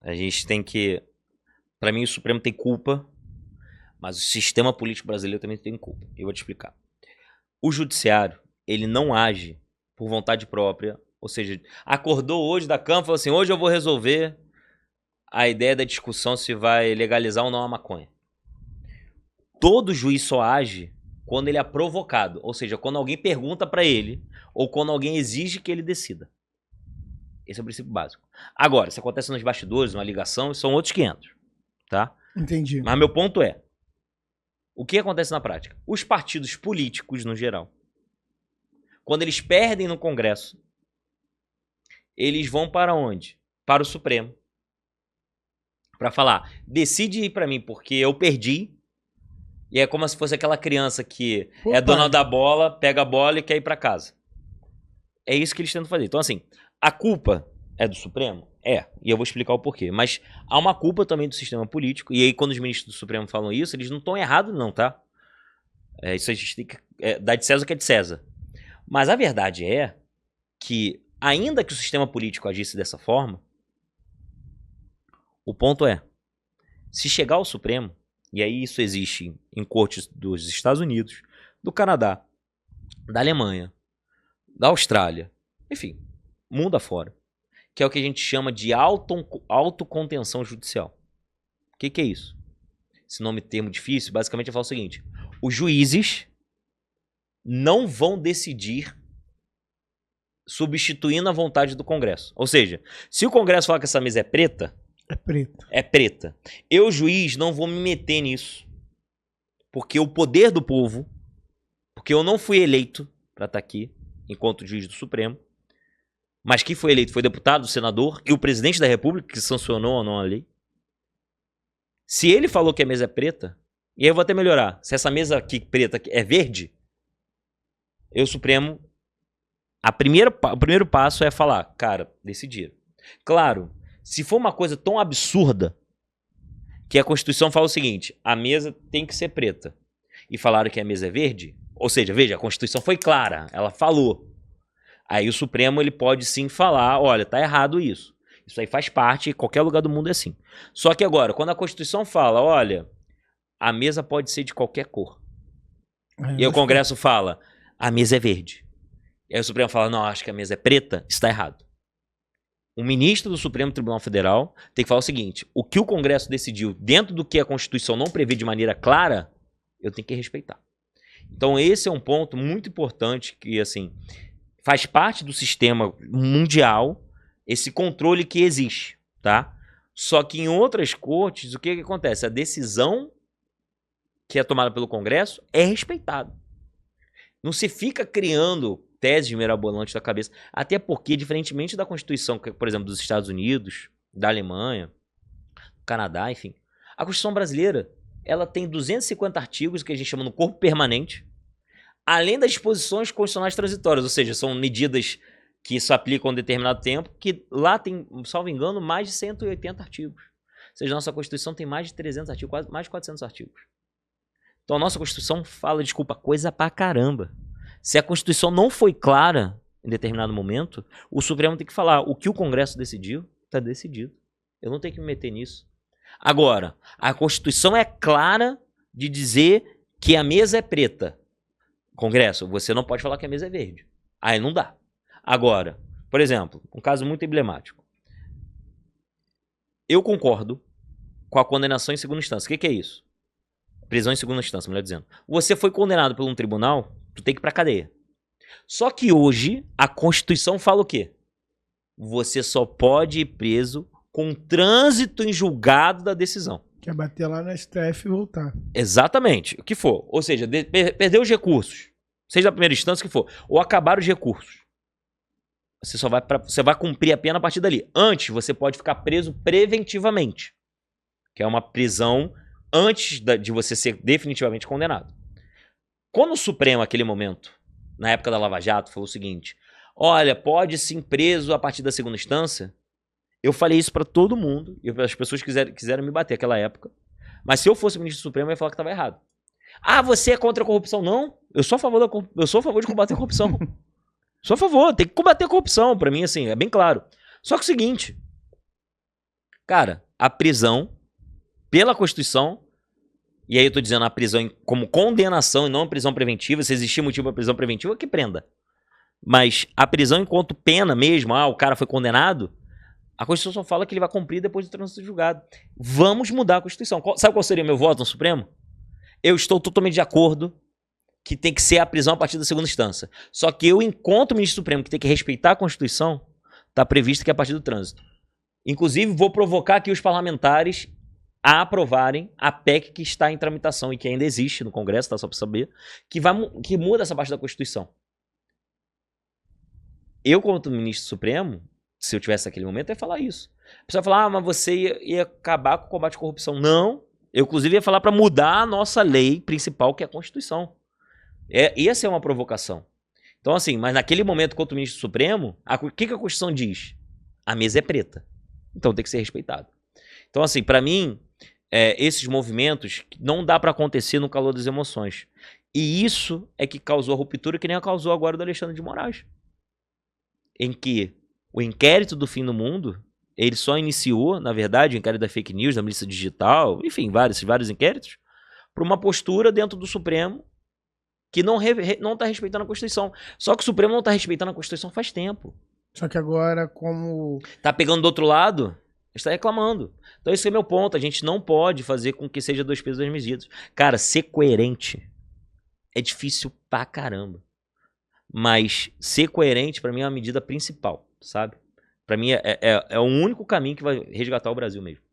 A gente tem que... Para mim, o Supremo tem culpa, mas o sistema político brasileiro também tem culpa. Eu vou te explicar. O judiciário, ele não age por vontade própria, ou seja, acordou hoje da Câmara e falou assim, hoje eu vou resolver a ideia da discussão se vai legalizar ou não a maconha. Todo juiz só age quando ele é provocado, ou seja, quando alguém pergunta para ele ou quando alguém exige que ele decida. Esse é o princípio básico. Agora, se acontece nos bastidores, uma ligação, são outros 500, tá? Entendi. Mas meu ponto é, o que acontece na prática? Os partidos políticos, no geral, quando eles perdem no Congresso, eles vão para onde? Para o Supremo. Para falar, decide ir para mim, porque eu perdi. E é como se fosse aquela criança que é dona da bola, pega a bola e quer ir para casa. É isso que eles tentam fazer. Então, assim, a culpa é do Supremo? É, e eu vou explicar o porquê. Mas há uma culpa também do sistema político, e aí quando os ministros do Supremo falam isso, eles não estão errados não, tá? Isso a gente tem que dar de César o que é de César. Mas a verdade é que, ainda que o sistema político agisse dessa forma, o ponto é, se chegar ao Supremo, e aí isso existe em cortes dos Estados Unidos, do Canadá, da Alemanha, da Austrália, enfim, mundo afora, que é o que a gente chama de autocontenção judicial. O que é isso? Esse nome termo difícil, basicamente fala o seguinte, os juízes não vão decidir substituindo a vontade do Congresso. Ou seja, se o Congresso falar que essa mesa é preta, é preta. É preta. Eu, juiz, não vou me meter nisso. Porque o poder do povo, porque eu não fui eleito para estar aqui, enquanto juiz do Supremo, mas quem foi eleito foi deputado, senador e o presidente da República que sancionou ou não a lei. Se ele falou que a mesa é preta, e aí eu vou até melhorar, se essa mesa aqui preta é verde, eu, Supremo, o primeiro passo é falar, cara, decidiram. Claro, se for uma coisa tão absurda que a Constituição fala o seguinte, a mesa tem que ser preta, e falaram que a mesa é verde, ou seja, veja, a Constituição foi clara, ela falou. Aí o Supremo ele pode sim falar, olha, tá errado isso. Isso aí faz parte, em qualquer lugar do mundo é assim. Só que agora, quando a Constituição fala, olha, a mesa pode ser de qualquer cor. E aí o Congresso fala, a mesa é verde. E aí o Supremo fala, não, acho que a mesa é preta, está errado. O ministro do Supremo Tribunal Federal tem que falar o seguinte, o que o Congresso decidiu dentro do que a Constituição não prevê de maneira clara, eu tenho que respeitar. Então esse é um ponto muito importante que, assim, faz parte do sistema mundial, esse controle que existe, tá? Só que em outras cortes, o que acontece? A decisão que é tomada pelo Congresso é respeitada. Não se fica criando teses mirabolantes da cabeça, até porque, diferentemente da Constituição, por exemplo, dos Estados Unidos, da Alemanha, do Canadá, enfim, a Constituição brasileira, ela tem 250 artigos que a gente chama no corpo permanente, além das disposições constitucionais transitórias, ou seja, são medidas que se aplicam a um determinado tempo, que lá tem, salvo engano, mais de 180 artigos. Ou seja, a nossa Constituição tem mais de 300 artigos, quase mais de 400 artigos. Então a nossa Constituição fala, desculpa, coisa pra caramba. Se a Constituição não foi clara em determinado momento, o Supremo tem que falar, o que o Congresso decidiu, está decidido. Eu não tenho que me meter nisso. Agora, a Constituição é clara de dizer que a mesa é preta. Congresso, você não pode falar que a mesa é verde. Aí não dá. Agora, por exemplo, um caso muito emblemático. Eu concordo com a condenação em segunda instância. O que é isso? Prisão em segunda instância, melhor dizendo. Você foi condenado por um tribunal, tu tem que ir pra cadeia. Só que hoje, a Constituição fala o quê? Você só pode ir preso com trânsito em julgado da decisão. Que é bater lá no STF e voltar. Exatamente, o que for. Ou seja, perder os recursos, seja da primeira instância, o que for, ou acabar os recursos. Você vai cumprir a pena a partir dali. Antes, você pode ficar preso preventivamente, que é uma prisão antes de você ser definitivamente condenado. Quando o Supremo, naquele momento, na época da Lava Jato, falou o seguinte, olha, pode sim preso a partir da segunda instância, eu falei isso pra todo mundo, e as pessoas quiseram me bater naquela época, mas se eu fosse ministro do Supremo, eu ia falar que estava errado. Ah, você é contra a corrupção? Não, eu sou a favor de combater a corrupção. Sou a favor, tem que combater a corrupção, pra mim, assim, é bem claro. Só que é o seguinte, Cara, a prisão, pela Constituição, e aí eu tô dizendo a prisão como condenação e não a prisão preventiva, se existir motivo para prisão preventiva, que prenda. Mas a prisão enquanto pena mesmo, o cara foi condenado, a Constituição fala que ele vai cumprir depois do trânsito julgado. Vamos mudar a Constituição. Sabe qual seria meu voto no Supremo? Eu estou totalmente de acordo que tem que ser a prisão a partir da segunda instância. Só que eu, enquanto ministro supremo, que tem que respeitar a Constituição, está previsto que é a partir do trânsito. Inclusive, vou provocar aqui os parlamentares a aprovarem a PEC que está em tramitação e que ainda existe no Congresso, tá? Só para saber, que muda essa parte da Constituição. Eu, como ministro supremo, se eu tivesse naquele momento, eu ia falar isso. A pessoa ia falar, mas você ia acabar com o combate à corrupção. Não. Eu, inclusive, ia falar para mudar a nossa lei principal, que é a Constituição. Ia ser uma provocação. Então, assim, mas naquele momento, quanto ministro supremo, o que a Constituição diz? A mesa é preta. Então tem que ser respeitado. Então, assim, para mim, esses movimentos não dá para acontecer no calor das emoções. E isso é que causou a ruptura que nem causou agora do Alexandre de Moraes. Em que o inquérito do fim do mundo, ele só iniciou, na verdade, o inquérito da fake news, da milícia digital, enfim, vários inquéritos, por uma postura dentro do Supremo que não está respeitando a Constituição. Só que o Supremo não está respeitando a Constituição faz tempo. Só que agora, como... Tá pegando do outro lado, está reclamando. Então esse é meu ponto. A gente não pode fazer com que seja 2 pesos, 2 medidas. Cara, ser coerente é difícil pra caramba. Mas ser coerente, pra mim, é uma medida principal, sabe? Pra mim, é o único caminho que vai resgatar o Brasil mesmo.